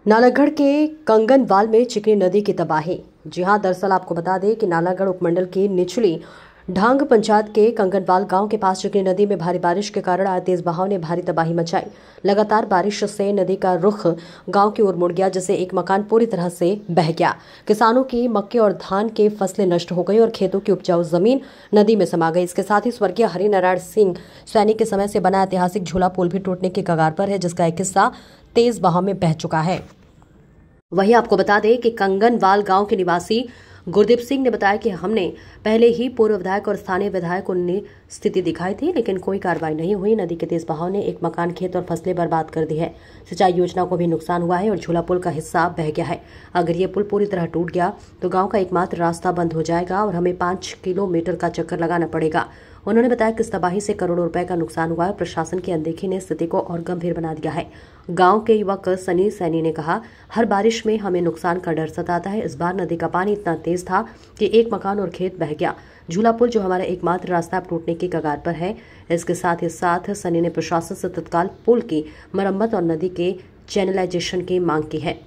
नालागढ़ के कंगनवाल में चिकनी नदी की तबाही। जी हां, दरअसल आपको बता दें कि नालागढ़ उपमंडल की निचली ढांग पंचायत के कंगनवाल गांव के पास चिकनी नदी में भारी बारिश के कारण आए तेज बहाव ने भारी तबाही मचाई। लगातार बारिश से नदी का रुख गांव की ओर मुड़ गया, जिससे एक मकान पूरी तरह से बह गया। किसानों की मक्के और धान के फसलें नष्ट हो गई और खेतों की उपजाऊ जमीन नदी में समा गई। इसके साथ ही स्वर्गीय हरिनारायण सिंह सैनी के समय से बना ऐतिहासिक झूला पुल भी टूटने की कगार पर है, जिसका एक हिस्सा तेज बहाव में बह चुका है। वहीं आपको बता दें कि कंगनवाल गांव के निवासी गुरदीप सिंह ने बताया कि हमने पहले ही पूर्व विधायक और स्थानीय विधायक को स्थिति दिखाई थी, लेकिन कोई कार्रवाई नहीं हुई। नदी के तेज बहाव ने एक मकान, खेत और फसलें बर्बाद कर दी है। सिंचाई योजना को भी नुकसान हुआ है और झूला पुल का हिस्सा बह गया है। अगर ये पुल पूरी तरह टूट गया तो गांव का एकमात्र रास्ता बंद हो जाएगा और हमें 5 किलोमीटर का चक्कर लगाना पड़ेगा। उन्होंने बताया कि इस तबाही से करोड़ों रुपए का नुकसान हुआ है। प्रशासन की अनदेखी ने स्थिति को और गंभीर बना दिया है। गांव के युवक सनी सैनी ने कहा, हर बारिश में हमें नुकसान का डर सताता है। इस बार नदी का पानी इतना तेज था कि एक मकान और खेत बह गया। झूला पुल जो हमारा एकमात्र रास्ता अब टूटने की कगार पर है। इसके साथ ही सनी ने प्रशासन से तत्काल पुल की मरम्मत और नदी के चैनलाइजेशन की मांग की है।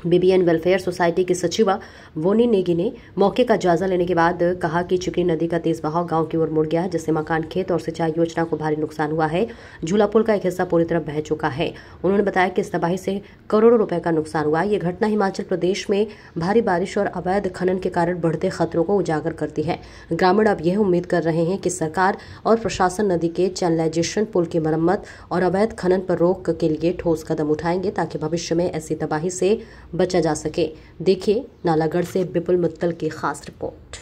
बीबीएन वेलफेयर सोसाइटी की सचिवा वोनी नेगी ने मौके का जायजा लेने के बाद कहा कि चिकनी नदी का तेज बहाव गांव की ओर मुड़ गया है, जिससे मकान, खेत और सिंचाई योजना को भारी नुकसान हुआ है। झूला पुल का एक हिस्सा पूरी तरह बह चुका है। उन्होंने बताया कि इस तबाही से करोड़ों रुपए का नुकसान हुआ है। ये घटना हिमाचल प्रदेश में भारी बारिश और अवैध खनन के कारण बढ़ते खतरों को उजागर करती है। ग्रामीण अब यह उम्मीद कर रहे हैं कि सरकार और प्रशासन नदी के चैनलाइजेशन, पुल की मरम्मत और अवैध खनन पर रोक के लिए ठोस कदम उठाएंगे, ताकि भविष्य में ऐसी तबाही से बचा जा सके। देखिए नालागढ़ से विपुल मुत्तल की खास रिपोर्ट।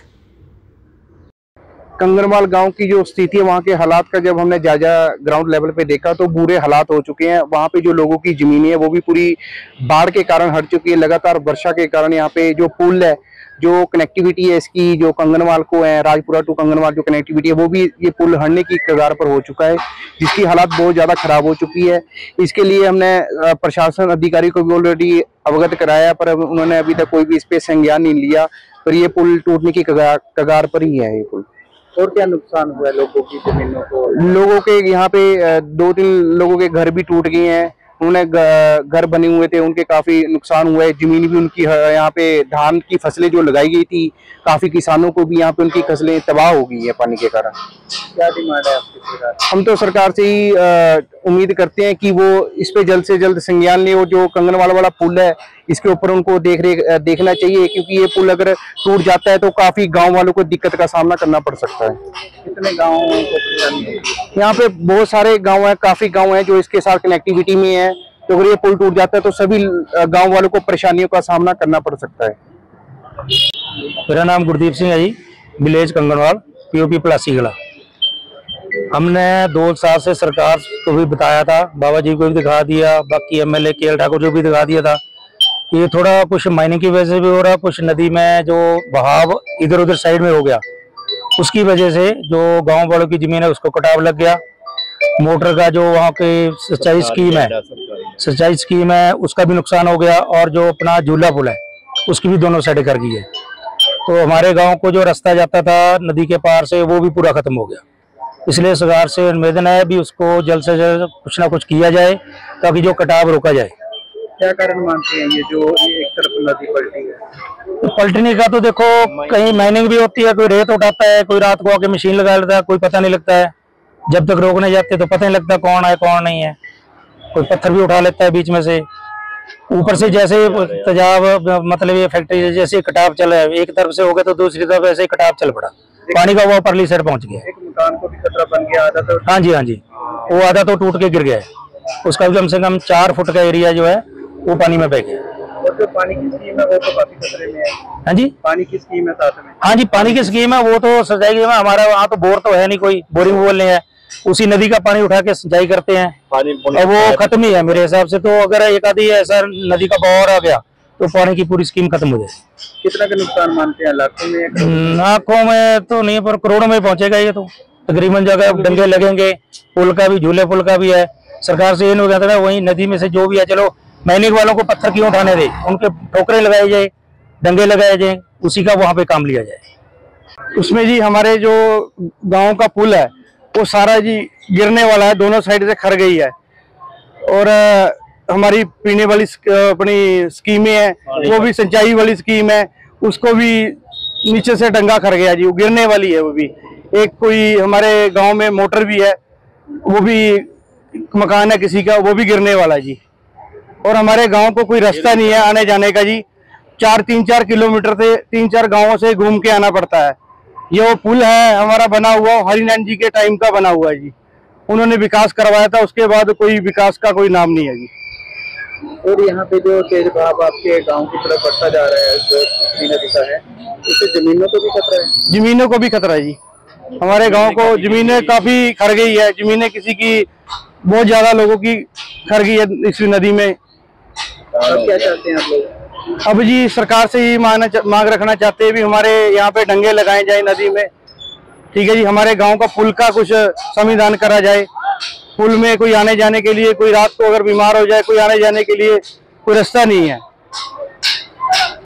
कंगनवाल गांव की जो स्थिति है, वहाँ के हालात का जब हमने जायजा ग्राउंड लेवल पे देखा तो बुरे हालात हो चुके हैं। वहाँ पे जो लोगों की जमीनें है वो भी पूरी बाढ़ के कारण हट चुकी है। लगातार वर्षा के कारण यहाँ पे जो पुल है, जो कनेक्टिविटी है इसकी, जो कंगनवाल को है, राजपुरा टू कंगनवाल जो कनेक्टिविटी है, वो भी ये पुल हटने की कगार पर हो चुका है, जिसकी हालात बहुत ज़्यादा खराब हो चुकी है। इसके लिए हमने प्रशासन अधिकारी को भी ऑलरेडी अवगत कराया, पर उन्होंने अभी तक कोई भी इस पे संज्ञान नहीं लिया। पर ये पुल टूटने की कगार पर ही है ये पुल। और क्या नुकसान हुआ है लोगों की जमीनों को? लोगों के यहाँ पे 2-3 लोगों के घर भी टूट गए हैं। उन्होंने घर बने हुए थे, उनके काफी नुकसान हुआ है। जमीन भी उनकी, यहाँ पे धान की फसलें जो लगाई गई थी, काफी किसानों को भी यहाँ पे उनकी फसलें तबाह हो गई है पानी के कारण। क्या डिमांड है आपकी सरकार? हम तो सरकार से ही उम्मीद करते हैं कि वो इस पे जल्द से जल्द संज्ञान ले। और जो कंगनवाल वाला पुल है, इसके ऊपर उनको देखना चाहिए, क्योंकि ये पुल अगर टूट जाता है तो काफी गांव वालों को दिक्कत का सामना करना पड़ सकता है। कितने गाँव को? यहाँ पे बहुत सारे गाँव हैं, काफी गाँव हैं जो इसके साथ कनेक्टिविटी में है। तो अगर ये पुल टूट जाता है तो सभी गांव वालों को परेशानियों का सामना करना पड़ सकता है। मेरा नाम गुरदीप सिंह है जी, विलेज कंगनवाल, पीओपी प्लासीगला। हमने 2 साल से सरकार को भी बताया था, बाबा जी को भी दिखा दिया, बाकी एमएलए केएल ठाकुर को भी दिखा दिया था। ये थोड़ा कुछ माइनिंग की वजह से भी हो रहा, कुछ नदी में जो बहाव इधर उधर साइड में हो गया, उसकी वजह से जो गांव वालों की जमीन है उसको कटाव लग गया। मोटर का जो वहाँ पे सिंचाई स्कीम है उसका भी नुकसान हो गया, और जो अपना झूला पुल है उसकी भी दोनों साइड कर गई है। तो हमारे गांव को जो रास्ता जाता था नदी के पार से, वो भी पूरा खत्म हो गया। इसलिए सरकार से निवेदन है भी उसको जल्द से जल्द कुछ ना कुछ किया जाए, ताकि जो कटाव रोका जाए। क्या कारण मानते हैं ये जो एक तरफ नदी पलटी है? तो पलटने का तो देखो, कहीं माइनिंग भी होती है, कोई रेत उठाता है, कोई रात को आके मशीन लगा लेता है, कोई पता नहीं लगता है। जब तक रोकने जाते तो पता नहीं लगता कौन है कौन नहीं है। कोई पत्थर भी उठा लेता है बीच में से। ऊपर से जैसे तेजाब, मतलब ये फैक्ट्री जैसे कटाव चल रहा है, एक तरफ से हो गया तो दूसरी तरफ ऐसे कटाव चल पड़ा, पानी का वो परली साइड पहुंच गया। एक मकान को भी खतरा बन गया आधा तो? हाँ जी, वो आधा तो टूट के गिर गया है। उसका भी कम से कम 4 फुट का एरिया जो है वो पानी में बह गया। और जो पानी की स्कीम है वो तो काफी खतरे में है। हाँ जी, पानी की स्कीम है साथ में? हाँ जी, पानी की स्कीम है, वो तो सिंचाई की। हमारा वहाँ तो बोर तो है नहीं, कोई बोरिंग बोल नहीं है, उसी नदी का पानी उठा के सिंचाई करते हैं, और वो खत्म ही है मेरे हिसाब से। तो अगर एक आधी ऐसा नदी का बहाव आ गया तो पानी की पूरी स्कीम खत्म हो जाए। कितना का नुकसान मानते हैं? लाखों में? लाखों में तो नहीं, पर करोड़ों में पहुंचेगा ये तो। तकरीबन जगह डंगे लगेंगे, पुल का भी, झूले पुल का भी है। सरकार से ये नहीं कहता है वही नदी में से जो भी है, चलो माइनिंग वालों को पत्थर क्यों उठाने दे, उनके ठोकरें लगाए जाए, डंगे लगाए जाए, उसी का वहां पे काम लिया जाए। उसमें जी हमारे जो गांव का पुल है वो सारा जी गिरने वाला है, दोनों साइड से खर गई है। और हमारी पीने वाली अपनी स्कीमें हैं, वो भी सिंचाई वाली स्कीम है, उसको भी नीचे से डंगा खर गया जी, वो गिरने वाली है। वो भी एक कोई हमारे गांव में मोटर भी है, वो भी मकान है किसी का, वो भी गिरने वाला है जी। और हमारे गांव को कोई रास्ता नहीं है आने जाने का जी, 3-4 किलोमीटर से 3-4 गांवों से घूम के आना पड़ता है। ये वो पुल है हमारा बना हुआ, हरिनारायण जी के टाइम का बना हुआ है जी, उन्होंने विकास करवाया था, उसके बाद कोई विकास का कोई नाम नहीं है जी। और यहाँ पे जो तेज बहाव आपके गांव की तरफ बढ़ता जा रहा है, जो चिकनी नदी का है, इससे जमीनों को भी खतरा है? जमीनों को भी खतरा है जी, हमारे गांव को जमीनें काफी खर गई है, जमीनें किसी की बहुत ज्यादा लोगों की खर गई है इस नदी में। अब क्या चाहते हैं आप लोग? अब जी सरकार से ही मांग रखना चाहते हैं भी हमारे यहाँ पे डंगे लगाए जाए नदी में, ठीक है जी। हमारे गांव का पुल का कुछ संविधान करा जाए, पुल में कोई आने जाने के लिए, कोई रात को अगर बीमार हो जाए, कोई आने जाने के लिए कोई रास्ता नहीं है।